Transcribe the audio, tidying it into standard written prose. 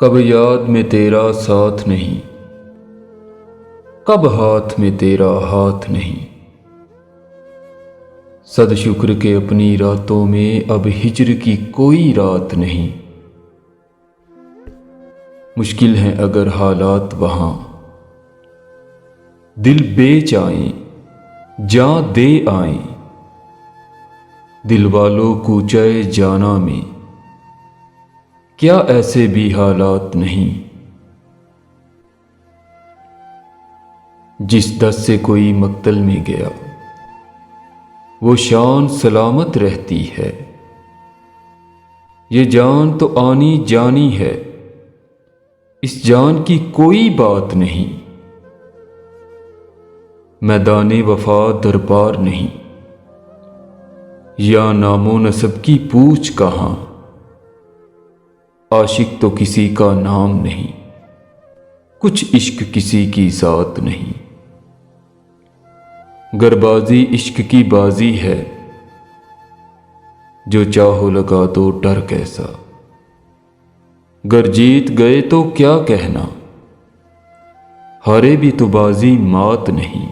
कब याद में तेरा साथ नहीं, कब हाथ में तेरा हाथ नहीं। सद शुक्र के अपनी रातों में अब हिज्र की कोई रात नहीं। मुश्किल हैं अगर हालात वहां, दिल बेच आए जां दे आए। दिल वालों कूचाए जाना में क्या ऐसे भी हालात नहीं। जिस दस से कोई मक्तल में गया वो शान सलामत रहती है। ये जान तो आनी जानी है, इस जान की कोई बात नहीं। मैदाने वफा दरबार नहीं, या नामो नसब की पूछ कहां। आशिक तो किसी का नाम नहीं, कुछ इश्क किसी की जात नहीं। गरबाजी इश्क की बाजी है, जो चाहो लगा दो डर कैसा। गर जीत गए तो क्या कहना, हारे भी तो बाजी मात नहीं।